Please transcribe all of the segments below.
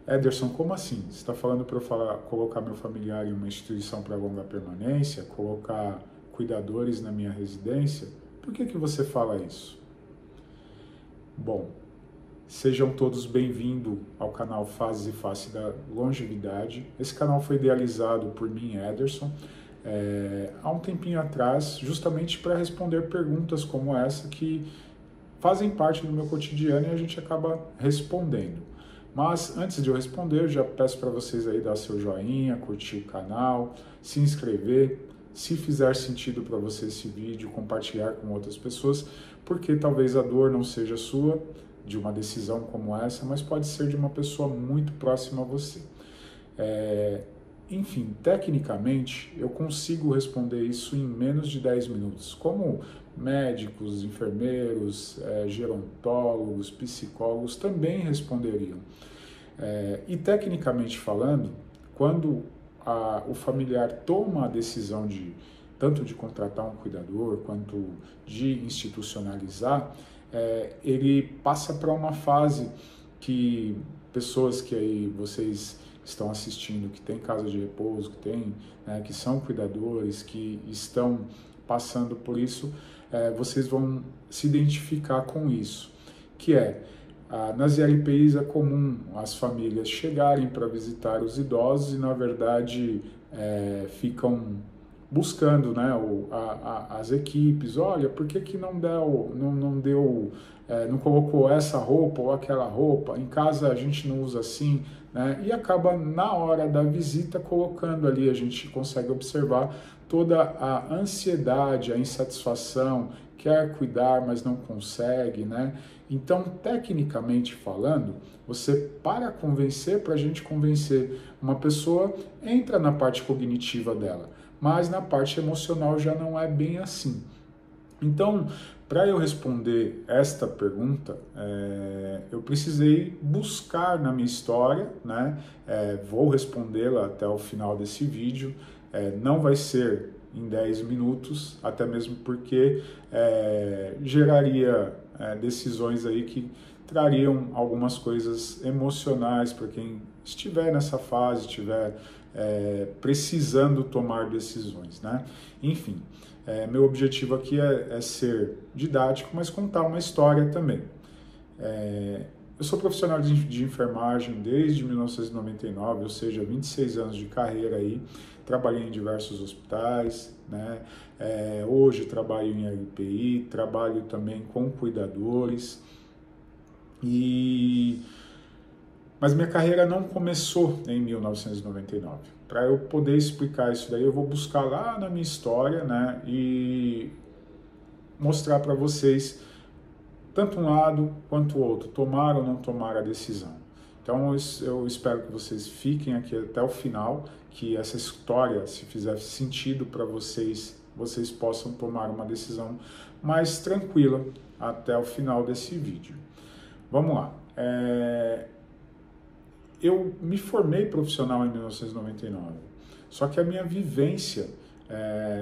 Ederson, como assim? Você está falando para eu colocar meu familiar em uma instituição para longa permanência, colocar cuidadores na minha residência? Por que você fala isso? Bom, sejam todos bem-vindos ao canal Fases e Face da Longevidade. Esse canal foi idealizado por mim, Ederson, há um tempinho atrás, justamente para responder perguntas como essa que fazem parte do meu cotidiano e a gente acaba respondendo. Mas antes de eu responder, eu já peço para vocês aí dar seu joinha, curtir o canal, se inscrever, se fizer sentido para você esse vídeo, compartilhar com outras pessoas, porque talvez a dor não seja sua, de uma decisão como essa, mas pode ser de uma pessoa muito próxima a você. Enfim, tecnicamente, eu consigo responder isso em menos de 10 minutos. Como médicos, enfermeiros, gerontólogos, psicólogos também responderiam. E tecnicamente falando, quando o familiar toma a decisão tanto de contratar um cuidador quanto de institucionalizar, ele passa para uma fase que pessoas que aí vocês estão assistindo, que tem casa de repouso, que tem, que são cuidadores, que estão passando por isso, vocês vão se identificar com isso, que nas ILPIs é comum as famílias chegarem para visitar os idosos e, na verdade, ficam buscando, né, as equipes, olha, por que não não colocou essa roupa ou aquela roupa, em casa a gente não usa assim, né, e acaba na hora da visita colocando ali, a gente consegue observar toda a ansiedade, a insatisfação, quer cuidar, mas não consegue, né? Então, tecnicamente falando, você, para a gente convencer uma pessoa, entra na parte cognitiva dela, mas na parte emocional já não é bem assim. Então, para eu responder esta pergunta, eu precisei buscar na minha história, né? Vou respondê-la até o final desse vídeo, não vai ser em 10 minutos, até mesmo porque geraria decisões aí que trariam algumas coisas emocionais para quem estiver nessa fase, estiver precisando tomar decisões, né? Enfim, meu objetivo aqui é ser didático, mas contar uma história também. Eu sou profissional de enfermagem desde 1999, ou seja, 26 anos de carreira aí, trabalhei em diversos hospitais, né? Hoje trabalho em LPI, trabalho também com cuidadores, mas minha carreira não começou em 1999. Para eu poder explicar isso daí, eu vou buscar lá na minha história, né, e mostrar para vocês tanto um lado quanto o outro, tomar ou não tomar a decisão. Então eu espero que vocês fiquem aqui até o final, que essa história, se fizer sentido para vocês, vocês possam tomar uma decisão mais tranquila até o final desse vídeo. Vamos lá. Eu me formei profissional em 1999, só que a minha vivência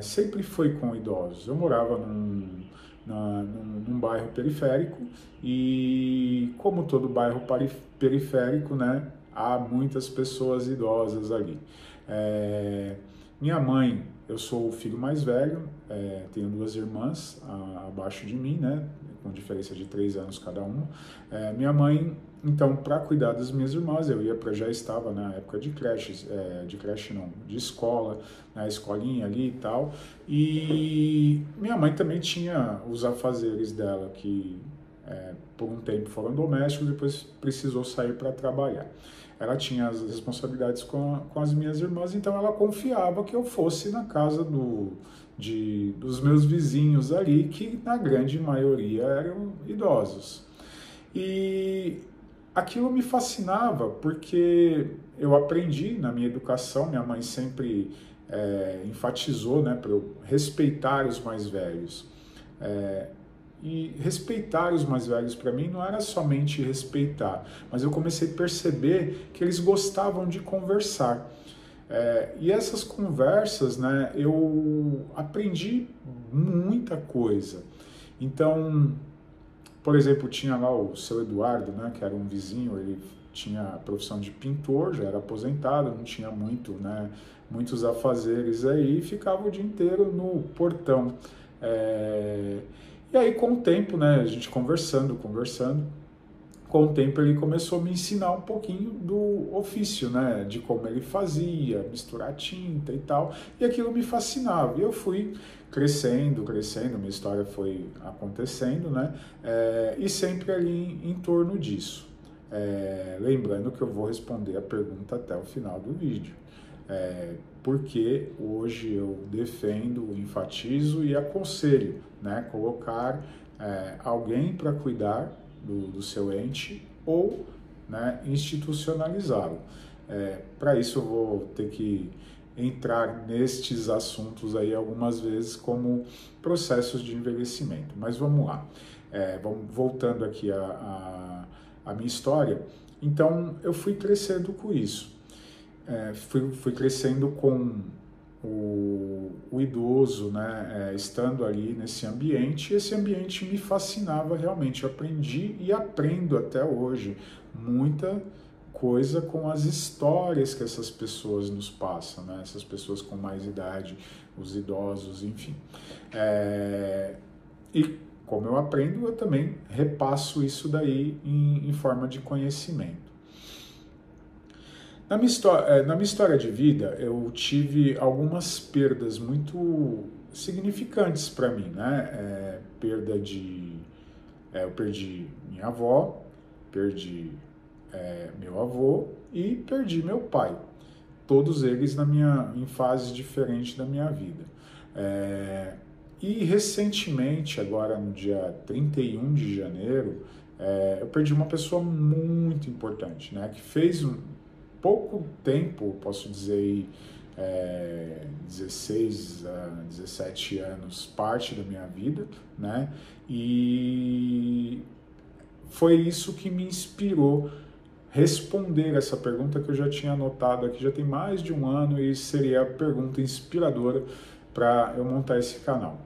sempre foi com idosos. Eu morava num bairro periférico e, como todo bairro periférico, né, há muitas pessoas idosas ali. Minha mãe, eu sou o filho mais velho, tenho duas irmãs abaixo de mim, né, com diferença de 3 anos cada uma. Minha mãe, então, para cuidar das minhas irmãs, já estava na época de creche não, de escola, na escolinha ali e tal, e minha mãe também tinha os afazeres dela, que por um tempo foram domésticos, depois precisou sair para trabalhar. Ela tinha as responsabilidades com as minhas irmãs, então ela confiava que eu fosse na casa dos meus vizinhos ali, que na grande maioria eram idosos. E aquilo me fascinava, porque eu aprendi na minha educação, minha mãe sempre enfatizou, né, para eu respeitar os mais velhos. E respeitar os mais velhos para mim não era somente respeitar, mas eu comecei a perceber que eles gostavam de conversar. E essas conversas, né, eu aprendi muita coisa. Então, por exemplo, tinha lá o seu Eduardo, né, que era um vizinho, ele tinha a profissão de pintor, já era aposentado, não tinha muito, né, muitos afazeres aí, ficava o dia inteiro no portão. E aí, com o tempo, né, a gente conversando, com o tempo ele começou a me ensinar um pouquinho do ofício, né, de como ele fazia, misturar tinta e tal, e aquilo me fascinava. E eu fui crescendo, minha história foi acontecendo, né, e sempre ali em torno disso. Lembrando que eu vou responder a pergunta até o final do vídeo. Porque hoje eu defendo, enfatizo e aconselho, né, colocar alguém para cuidar do seu ente ou, né, institucionalizá-lo. Para isso eu vou ter que entrar nestes assuntos aí algumas vezes como processos de envelhecimento. Mas vamos lá, voltando aqui a minha história. Então eu fui crescendo com isso. Fui crescendo com o idoso, né, estando ali nesse ambiente, e esse ambiente me fascinava realmente. Eu aprendi e aprendo até hoje muita coisa com as histórias que essas pessoas nos passam, né, essas pessoas com mais idade, os idosos, enfim. E como eu aprendo, eu também repasso isso daí em forma de conhecimento. Na minha história de vida, eu tive algumas perdas muito significantes para mim, né? Eu perdi minha avó, perdi meu avô e perdi meu pai. Todos eles em fases diferentes da minha vida. E recentemente, agora no dia 31 de janeiro, eu perdi uma pessoa muito importante, né? Que fez pouco tempo, posso dizer aí, 16 a 17 anos, parte da minha vida, né? E foi isso que me inspirou responder essa pergunta que eu já tinha anotado aqui, já tem mais de um ano, e seria a pergunta inspiradora para eu montar esse canal.